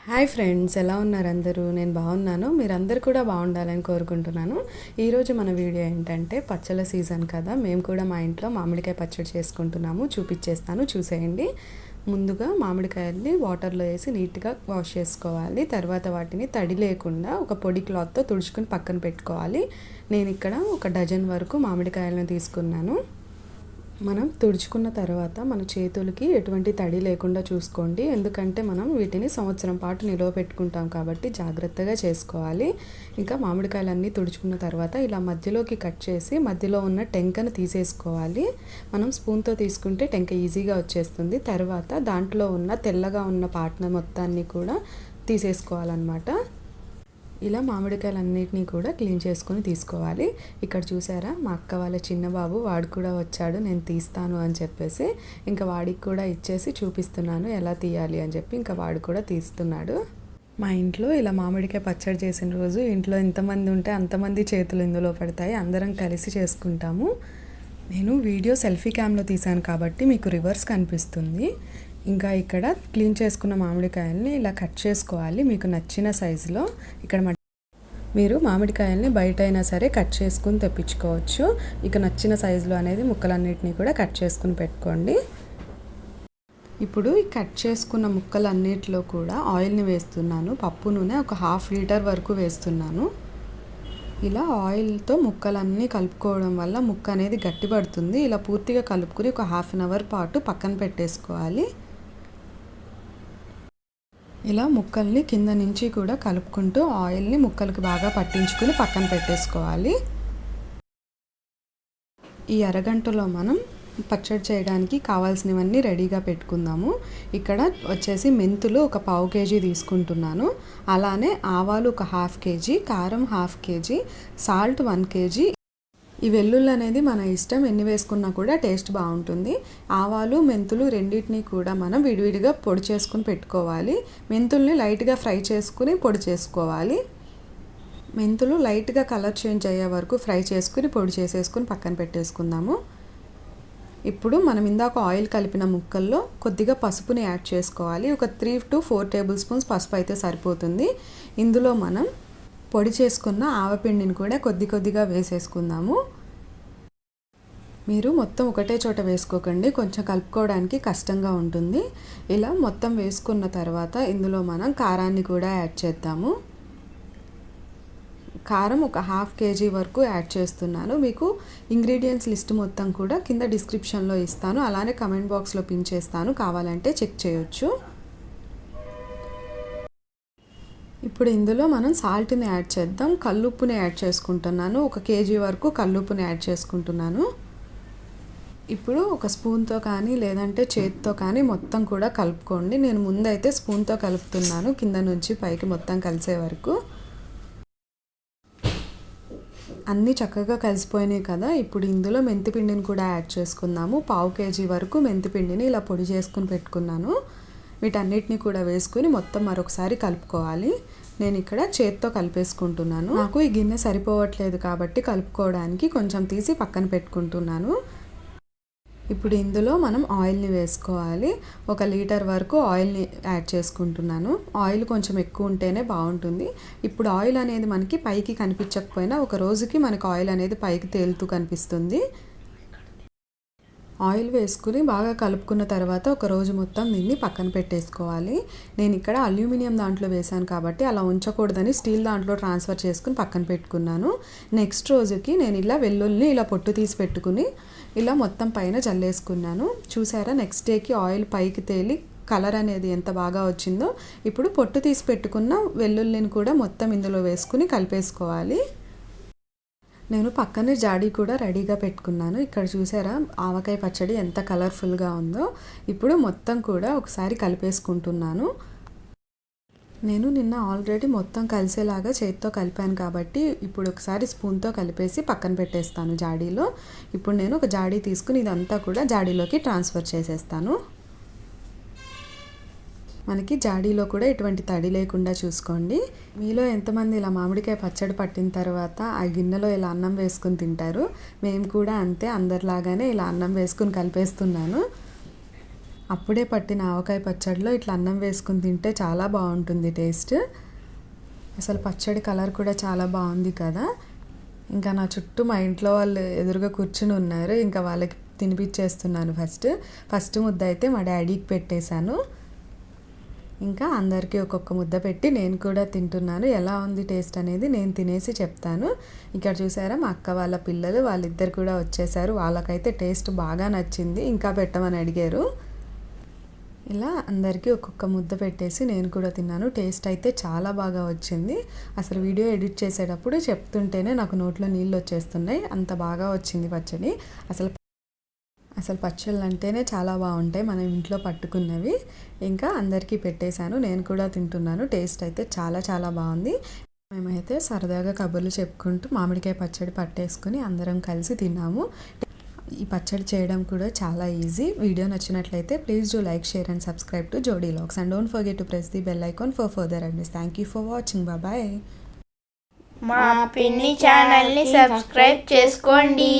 Hi friends, ఎలా ఉన్నారు అందరూ? నేను బాగున్నాను. మీరందరూ కూడా బాగుండాలని కోరుకుంటున్నాను. ఈరోజు మన వీడియో ఏంటంటే పచ్చళ్ళ సీజన్ కదా, మేము కూడా మా ఇంట్లో మామిడికాయ పచ్చడి చేసుకుంటున్నాము. చూపించేస్తాను, చూసేయండి. ముందుగా మామిడికాయల్ని వాటర్లో వేసి నీట్గా వాష్ చేసుకోవాలి. తర్వాత వాటిని తడి లేకుండా ఒక పొడి క్లాత్తో తుడుచుకుని పక్కన పెట్టుకోవాలి. నేను ఇక్కడ ఒక డజన్ వరకు మామిడికాయలను తీసుకున్నాను. మనం తుడుచుకున్న తర్వాత మన చేతులకి ఎటువంటి తడి లేకుండా చూసుకోండి. ఎందుకంటే మనం వీటిని సంవత్సరం పాటు నిలువ పెట్టుకుంటాం కాబట్టి జాగ్రత్తగా చేసుకోవాలి. ఇంకా మామిడికాయలన్నీ తుడుచుకున్న తర్వాత ఇలా మధ్యలోకి కట్ చేసి మధ్యలో ఉన్న టెంకను తీసేసుకోవాలి. మనం స్పూన్తో తీసుకుంటే టెంక ఈజీగా వచ్చేస్తుంది. తర్వాత దాంట్లో ఉన్న తెల్లగా ఉన్న పాటను మొత్తాన్ని కూడా తీసేసుకోవాలన్నమాట. ఇలా మామిడికాయలన్నిటినీ కూడా క్లీన్ చేసుకొని తీసుకోవాలి. ఇక్కడ చూసారా, మా అక్క వాళ్ళ చిన్న బాబు వాడు కూడా వచ్చాడు నేను తీస్తాను అని చెప్పేసి. ఇంకా వాడికి కూడా ఇచ్చేసి చూపిస్తున్నాను ఎలా తీయాలి అని చెప్పి. ఇంకా వాడు కూడా తీస్తున్నాడు. మా ఇంట్లో ఇలా మామిడికాయ పచ్చడి చేసిన రోజు ఇంట్లో ఎంతమంది ఉంటే అంతమంది చేతులు ఇందులో పడతాయి. అందరం కలిసి చేసుకుంటాము. నేను వీడియో సెల్ఫీ క్యామ్లో తీశాను కాబట్టి మీకు రివర్స్ కనిపిస్తుంది. ఇంకా ఇక్కడ క్లీన్ చేసుకున్న మామిడికాయల్ని ఇలా కట్ చేసుకోవాలి మీకు నచ్చిన సైజులో. ఇక్కడ మీరు మామిడికాయల్ని బయట అయినా సరే కట్ చేసుకుని తెప్పించుకోవచ్చు. ఇక నచ్చిన సైజులో అనేది ముక్కలన్నిటినీ కూడా కట్ చేసుకుని పెట్టుకోండి. ఇప్పుడు ఈ కట్ చేసుకున్న ముక్కలన్నిటిలో కూడా ఆయిల్ని వేస్తున్నాను. పప్పు నూనె ఒక 1/2 లీటర్ వరకు వేస్తున్నాను. ఇలా ఆయిల్తో ముక్కలన్నీ కలుపుకోవడం వల్ల ముక్క అనేది గట్టిపడుతుంది. ఇలా పూర్తిగా కలుపుకుని ఒక 1/2 అవర్ పాటు పక్కన పెట్టేసుకోవాలి. ఇలా ముక్కల్ని కింద నుంచి కూడా కలుపుకుంటూ ఆయిల్ని ముక్కలకు బాగా పట్టించుకుని పక్కన పెట్టేసుకోవాలి. ఈ అరగంటలో మనం పచ్చడి చేయడానికి కావాల్సినవన్నీ రెడీగా పెట్టుకుందాము. ఇక్కడ వచ్చేసి మెంతులు ఒక 1/4 కేజీ తీసుకుంటున్నాను. అలానే ఆవాలు ఒక 1/2 కేజీ, కారం 1/2 కేజీ, సాల్ట్ 1 కేజీ. ఈ వెల్లుల్లి అనేది మన ఇష్టం, ఎన్ని వేసుకున్నా కూడా టేస్ట్ బాగుంటుంది. ఆవాలు మెంతులు రెండింటినీ కూడా మనం విడివిడిగా పొడి చేసుకుని పెట్టుకోవాలి. మెంతుల్ని లైట్గా ఫ్రై చేసుకుని పొడి చేసుకోవాలి. మెంతులు లైట్గా కలర్ చేంజ్ అయ్యే వరకు ఫ్రై చేసుకుని పొడి చేసేసుకుని పక్కన పెట్టేసుకుందాము. ఇప్పుడు మనం ఇందాక ఆయిల్ కలిపిన ముక్కల్లో కొద్దిగా పసుపుని యాడ్ చేసుకోవాలి. ఒక 3 to 4 టేబుల్ స్పూన్స్ పసుపు అయితే సరిపోతుంది. ఇందులో మనం పొడి చేసుకున్న ఆవపిండిని కూడా కొద్దిగా వేసేసుకుందాము. మీరు మొత్తం ఒకటే చోట వేసుకోకండి, కొంచెం కలుపుకోవడానికి కష్టంగా ఉంటుంది. ఇలా మొత్తం వేసుకున్న తర్వాత ఇందులో మనం కారాన్ని కూడా యాడ్ చేద్దాము. కారం ఒక 1/2 కేజీ వరకు యాడ్ చేస్తున్నాను. మీకు ఇంగ్రీడియంట్స్ లిస్ట్ మొత్తం కూడా కింద డిస్క్రిప్షన్లో ఇస్తాను, అలానే కమెంట్ బాక్స్లో పిన్ చేస్తాను, కావాలంటే చెక్ చేయొచ్చు. ఇప్పుడు ఇందులో మనం సాల్ట్ని యాడ్ చేద్దాం. కల్లుప్పుని యాడ్ చేసుకుంటున్నాను. 1 కేజీ వరకు కల్లుప్పుని యాడ్ చేసుకుంటున్నాను. ఇప్పుడు ఒక స్పూన్తో కానీ లేదంటే చేతితో కానీ మొత్తం కూడా కలుపుకోండి. నేను ముందైతే స్పూన్తో కలుపుతున్నాను, కింద నుంచి పైకి మొత్తం కలిసే వరకు. అన్నీ చక్కగా కలిసిపోయినాయి కదా. ఇప్పుడు ఇందులో మెంతిపిండిని కూడా యాడ్ చేసుకుందాము. 1/4 కేజీ వరకు మెంతిపిండిని ఇలా పొడి చేసుకుని పెట్టుకున్నాను. వీటన్నిటిని కూడా వేసుకుని మొత్తం మరొకసారి కలుపుకోవాలి. నేను ఇక్కడ చేత్తో కలిపేసుకుంటున్నాను. నాకు ఈ గిన్నె సరిపోవట్లేదు కాబట్టి కలుపుకోవడానికి కొంచెం తీసి పక్కన పెట్టుకుంటున్నాను. ఇప్పుడు ఇందులో మనం ఆయిల్ని వేసుకోవాలి. 1 లీటర్ వరకు ఆయిల్ని యాడ్ చేసుకుంటున్నాను. ఆయిల్ కొంచెం ఎక్కువ ఉంటేనే బాగుంటుంది. ఇప్పుడు ఆయిల్ అనేది మనకి పైకి కనిపించకపోయినా ఒక రోజుకి మనకు ఆయిల్ అనేది పైకి తేలుతూ కనిపిస్తుంది. ఆయిల్ వేసుకుని బాగా కలుపుకున్న తర్వాత ఒక రోజు మొత్తం దీన్ని పక్కన పెట్టేసుకోవాలి. నేను ఇక్కడ అల్యూమినియం దాంట్లో వేసాను కాబట్టి అలా ఉంచకూడదని స్టీల్ దాంట్లో ట్రాన్స్ఫర్ చేసుకుని పక్కన పెట్టుకున్నాను. నెక్స్ట్ రోజుకి నేను ఇలా వెల్లుల్లిని ఇలా పొట్టు తీసి పెట్టుకుని ఇలా మొత్తం పైన చల్లేసుకున్నాను. చూసారా, నెక్స్ట్ డేకి ఆయిల్ పైకి తేలి కలర్ అనేది ఎంత బాగా వచ్చిందో. ఇప్పుడు పొట్టు తీసి పెట్టుకున్న వెల్లుల్లిని కూడా మొత్తం ఇందులో వేసుకుని కలిపేసుకోవాలి. నేను పక్కనే జాడీ కూడా రెడీగా పెట్టుకున్నాను. ఇక్కడ చూసారా ఆవకాయ పచ్చడి ఎంత కలర్ఫుల్గా ఉందో. ఇప్పుడు మొత్తం కూడా ఒకసారి కలిపేసుకుంటున్నాను. నేను నిన్న ఆల్రెడీ మొత్తం కలిసేలాగా చేతితో కలిపాను కాబట్టి ఇప్పుడు ఒకసారి స్పూన్తో కలిపేసి పక్కన పెట్టేస్తాను జాడీలో. ఇప్పుడు నేను ఒక జాడీ తీసుకుని ఇదంతా కూడా జాడీలోకి ట్రాన్స్ఫర్ చేసేస్తాను. మనకి జాడీలో కూడా ఎటువంటి తడి లేకుండా చూసుకోండి. మీలో ఎంతమంది ఇలా మామిడికాయ పచ్చడి పట్టిన తర్వాత ఆ గిన్నెలో ఇలా అన్నం వేసుకుని తింటారు? మేము కూడా అంతే, అందరిలాగానే ఇలా అన్నం వేసుకుని కలిపేస్తున్నాను. అప్పుడే పట్టిన ఆవకాయ పచ్చడిలో ఇట్లా అన్నం వేసుకుని తింటే చాలా బాగుంటుంది టేస్ట్. అసలు పచ్చడి కలర్ కూడా చాలా బాగుంది కదా. ఇంకా నా చుట్టూ మా ఇంట్లో వాళ్ళు ఎదురుగా కూర్చుని ఉన్నారు. ఇంకా వాళ్ళకి తినిపించేస్తున్నాను. ఫస్ట్ ముద్ద అయితే మా డాడీకి పెట్టేశాను. ఇంకా అందరికీ ఒక్కొక్క ముద్ద పెట్టి నేను కూడా తింటున్నాను. ఎలా ఉంది టేస్ట్ అనేది నేను తినేసి చెప్తాను. ఇక్కడ చూసారా మా అక్క వాళ్ళ పిల్లలు వాళ్ళిద్దరు కూడా వచ్చేసారు. వాళ్ళకైతే టేస్ట్ బాగా నచ్చింది, ఇంకా పెట్టమని అడిగారు. ఇలా అందరికీ ఒక్కొక్క ముద్ద పెట్టేసి నేను కూడా తిన్నాను. టేస్ట్ అయితే చాలా బాగా వచ్చింది. అసలు వీడియో ఎడిట్ చేసేటప్పుడు చెప్తుంటేనే నాకు నోట్లో నీళ్ళు వచ్చేస్తున్నాయి, అంత బాగా వచ్చింది పచ్చడి. అసలు పచ్చళ్ళు అంటేనే చాలా బాగుంటాయి, మనం ఇంట్లో పట్టుకున్నవి. ఇంకా అందరికీ పెట్టేశాను, నేను కూడా తింటున్నాను. టేస్ట్ అయితే చాలా చాలా బాగుంది. మేమైతే సరదాగా కబుర్లు చెప్పుకుంటూ మామిడికాయ పచ్చడి పట్టేసుకుని అందరం కలిసి తిన్నాము. ఈ పచ్చడి చేయడం కూడా చాలా ఈజీ. వీడియో నచ్చినట్లయితే please do like, share and subscribe to Jodi vlogs and don't forget to press the bell icon for further updates. Thank you for watching. Bye. మా పిన్ని ఛానల్ని సబ్స్క్రైబ్ చేసుకోండి.